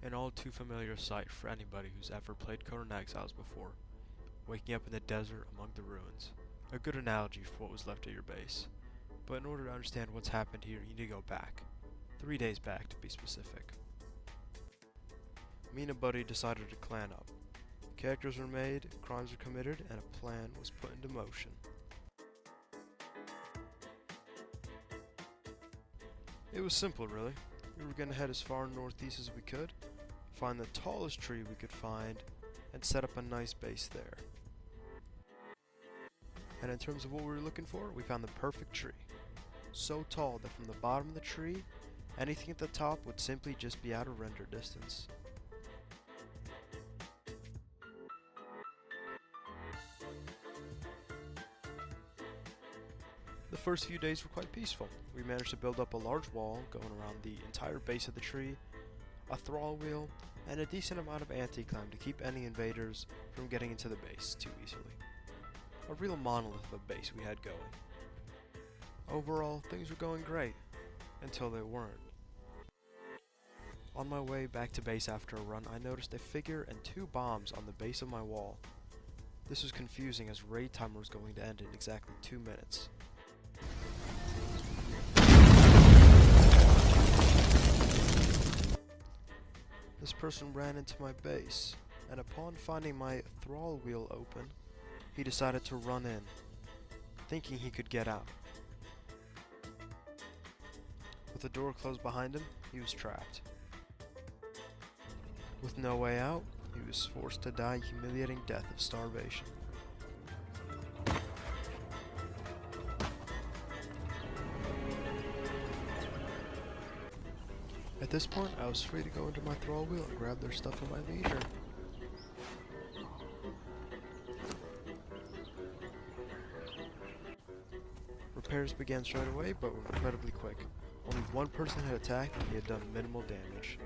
An all too familiar sight for anybody who's ever played Conan Exiles before, waking up in the desert among the ruins. A good analogy for what was left of your base. But in order to understand what's happened here, you need to go back. 3 days back to be specific. Me and a buddy decided to clan up. Characters were made, crimes were committed, and a plan was put into motion. It was simple, really. We were going to head as far northeast as we could, find the tallest tree we could find, and set up a nice base there. And in terms of what we were looking for, we found the perfect tree. So tall that from the bottom of the tree, anything at the top would simply just be out of render distance. The first few days were quite peaceful. We managed to build up a large wall going around the entire base of the tree, a thrall wheel, and a decent amount of anti-climb to keep any invaders from getting into the base too easily. A real monolith of a base we had going. Overall, things were going great, until they weren't. On my way back to base after a run, I noticed a figure and 2 bombs on the base of my wall. This was confusing as raid timer was going to end in exactly 2 minutes. This person ran into my base, and upon finding my thrall wheel open, he decided to run in, thinking he could get out. With the door closed behind him, he was trapped. With no way out, he was forced to die a humiliating death of starvation. At this point, I was free to go into my thrall wheel and grab their stuff at my leisure. Repairs began straight away, but were incredibly quick. Only one person had attacked, and he had done minimal damage.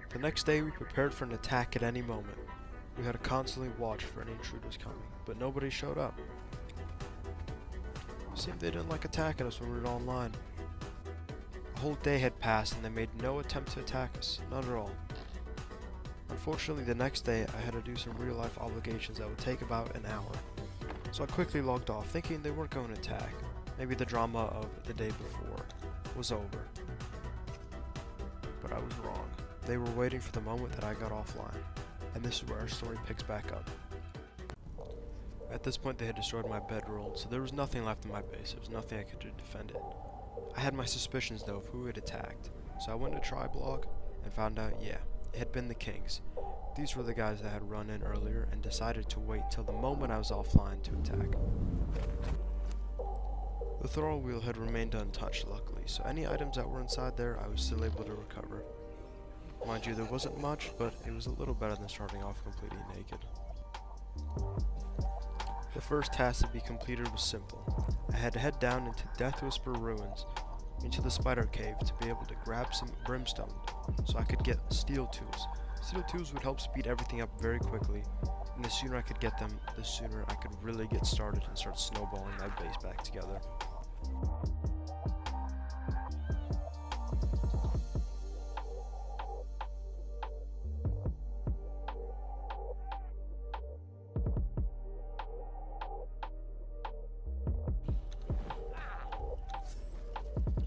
The next day, we prepared for an attack at any moment. We had to constantly watch for any intruders coming, but nobody showed up. It seemed they didn't like attacking us when we were online. A whole day had passed and they made no attempt to attack us, not at all. Unfortunately, the next day I had to do some real life obligations that would take about an hour. So I quickly logged off, thinking they weren't going to attack. Maybe the drama of the day before was over. But I was wrong. They were waiting for the moment that I got offline. And this is where our story picks back up. At this point they had destroyed my bedroll, so there was nothing left in my base. There was nothing I could do to defend it. I had my suspicions though of who had attacked, so I went to Triblog and found out, yeah, it had been the Kings. These were the guys that had run in earlier and decided to wait till the moment I was offline to attack. The thrall wheel had remained untouched luckily, so any items that were inside there I was still able to recover. Mind you, there wasn't much, but it was a little better than starting off completely naked. The first task to be completed was simple. I had to head down into Death Whisper ruins, into the spider cave to be able to grab some brimstone so I could get steel tools. Steel tools would help speed everything up very quickly, and the sooner I could get them, the sooner I could really get started and start snowballing my base back together.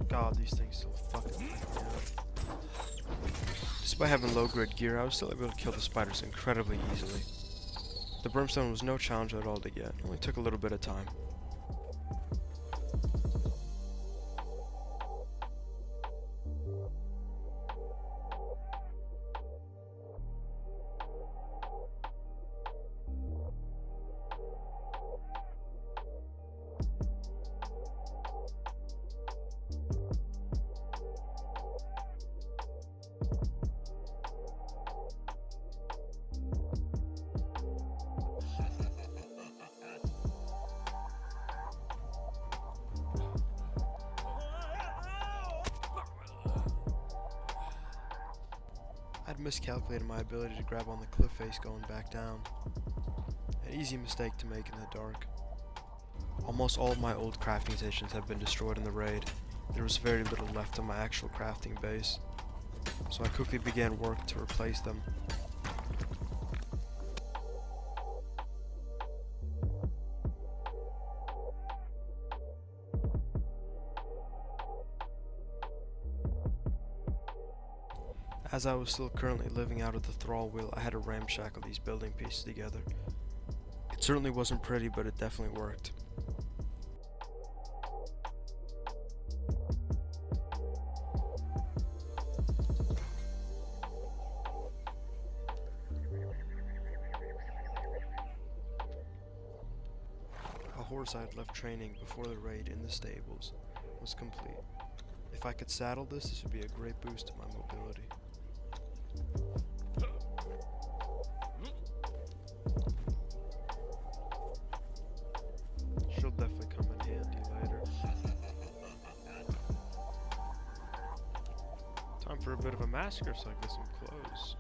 God, these things still fucking me up. Despite having low grade gear, I was still able to kill the spiders incredibly easily. The brimstone was no challenge at all to get, it only took a little bit of time. I'd miscalculated my ability to grab on the cliff face going back down. An easy mistake to make in the dark. Almost all of my old crafting stations have been destroyed in the raid. There was very little left of my actual crafting base, so I quickly began work to replace them. As I was still currently living out of the thrall wheel, I had to ramshackle these building pieces together. It certainly wasn't pretty, but it definitely worked. A horse I had left training before the raid in the stables was complete. If I could saddle this would be a great boost to my mobility. She'll definitely come in handy later. Time for a bit of a massacre so I can get some clothes.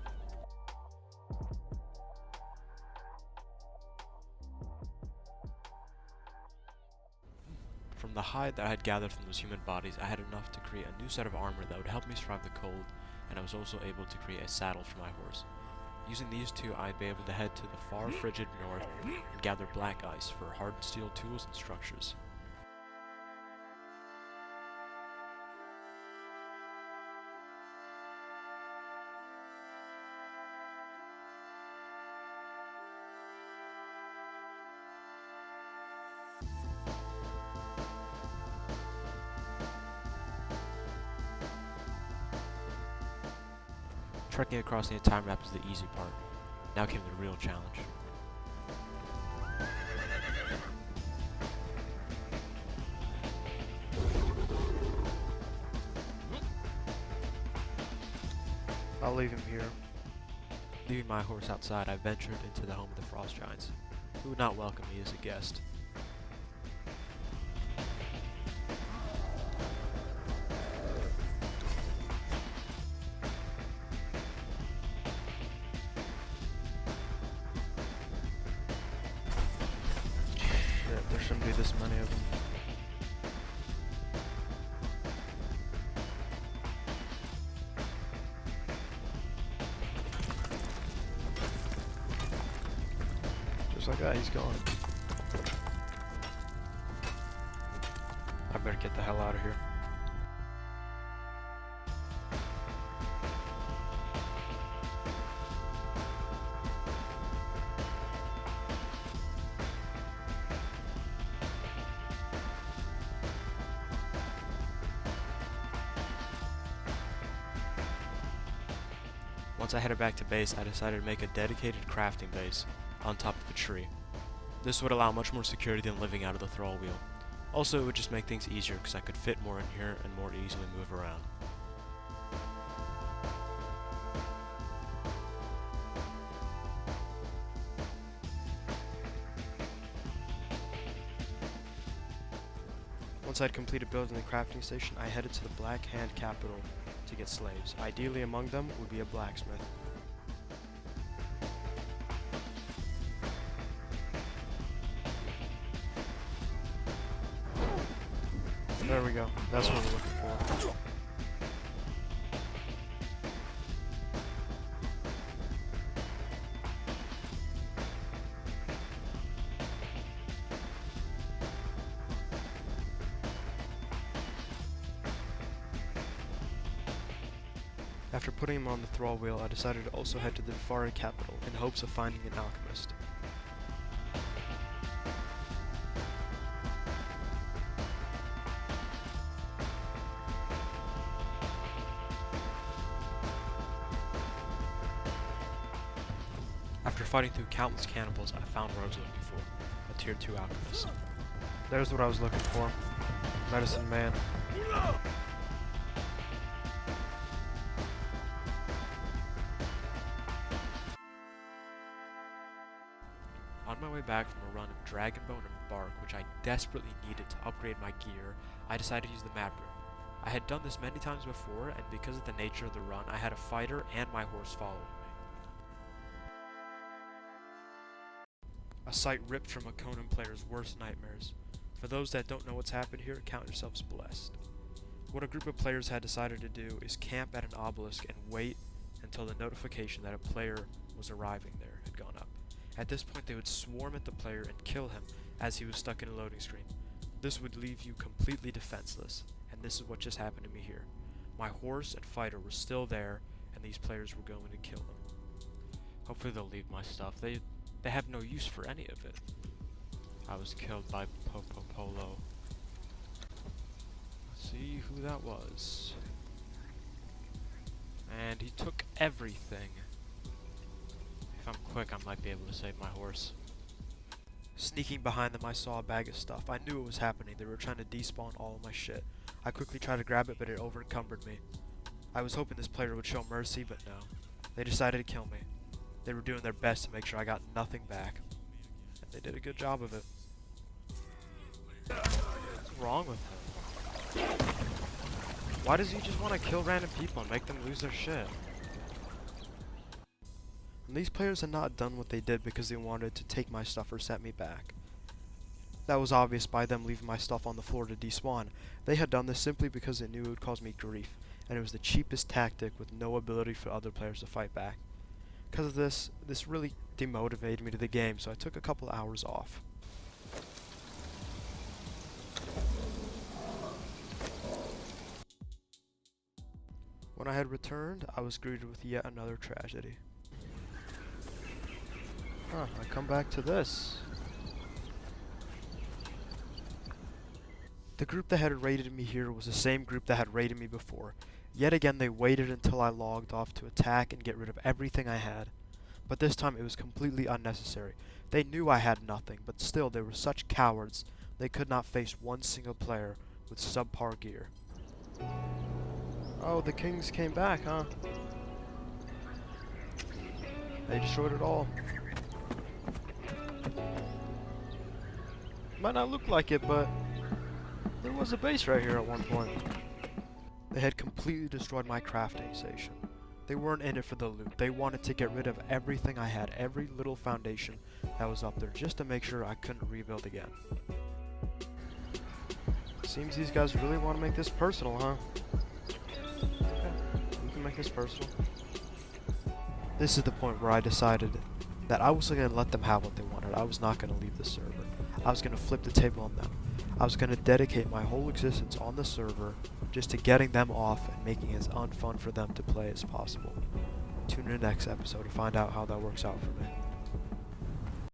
From the hide that I had gathered from those human bodies, I had enough to create a new set of armor that would help me survive the cold, and I was also able to create a saddle for my horse. Using these two, I'd be able to head to the far frigid north and gather black ice for hardened steel tools and structures. Trekking across the entire map was the easy part. Now came the real challenge. I'll leave him here. Leaving my horse outside, I ventured into the home of the Frost Giants, who would not welcome me as a guest. There shouldn't be this many of them. Just like that, he's gone. I better get the hell out of here. Once I headed back to base, I decided to make a dedicated crafting base on top of a tree. This would allow much more security than living out of the thrall wheel. Also, it would just make things easier because I could fit more in here and more easily move around. Once I'd completed building the crafting station, I headed to the Black Hand capital to get slaves. Ideally among them would be a blacksmith. There we go. That's what we're looking for. After putting him on the thrall wheel, I decided to also head to the Defari capital in hopes of finding an alchemist. After fighting through countless cannibals, I found what I was looking for, a tier 2 alchemist. There's what I was looking for. Medicine man. On my way back from a run of Dragonbone and Bark, which I desperately needed to upgrade my gear, I decided to use the Mad Room. I had done this many times before, and because of the nature of the run, I had a fighter and my horse following me. A sight ripped from a Conan player's worst nightmares. For those that don't know what's happened here, count yourselves blessed. What a group of players had decided to do is camp at an obelisk and wait until the notification that a player was arriving there had gone up. At this point, they would swarm at the player and kill him as he was stuck in a loading screen. This would leave you completely defenseless, and this is what just happened to me here. My horse and fighter were still there, and these players were going to kill them. Hopefully they'll leave my stuff. They have no use for any of it. I was killed by Popo Polo. Let's see who that was. And he took everything. If I'm quick, I might be able to save my horse. Sneaking behind them, I saw a bag of stuff. I knew it was happening. They were trying to despawn all of my shit. I quickly tried to grab it, but it over-encumbered me. I was hoping this player would show mercy, but no. They decided to kill me. They were doing their best to make sure I got nothing back. And they did a good job of it. What's wrong with him? Why does he just want to kill random people and make them lose their shit? And these players had not done what they did because they wanted to take my stuff or set me back. That was obvious by them leaving my stuff on the floor to despawn. They had done this simply because they knew it would cause me grief, and it was the cheapest tactic with no ability for other players to fight back. Because of this really demotivated me to the game, so I took a couple hours off. When I had returned, I was greeted with yet another tragedy. I come back to this. The group that had raided me here was the same group that had raided me before. Yet again, they waited until I logged off to attack and get rid of everything I had. But this time it was completely unnecessary. They knew I had nothing, but still they were such cowards they could not face one single player with subpar gear. Oh, the kings came back, huh? They destroyed it all. Might not look like it, but there was a base right here at one point. They had completely destroyed my crafting station. They weren't in it for the loot. They wanted to get rid of everything I had, every little foundation that was up there, just to make sure I couldn't rebuild again. Seems these guys really want to make this personal, huh? Okay, we can make this personal. This is the point where I decided that I wasn't going to let them have what they wanted. I was not going to leave the server. I was going to flip the table on them. I was going to dedicate my whole existence on the server just to getting them off and making it as unfun for them to play as possible. Tune in the next episode to find out how that works out for me.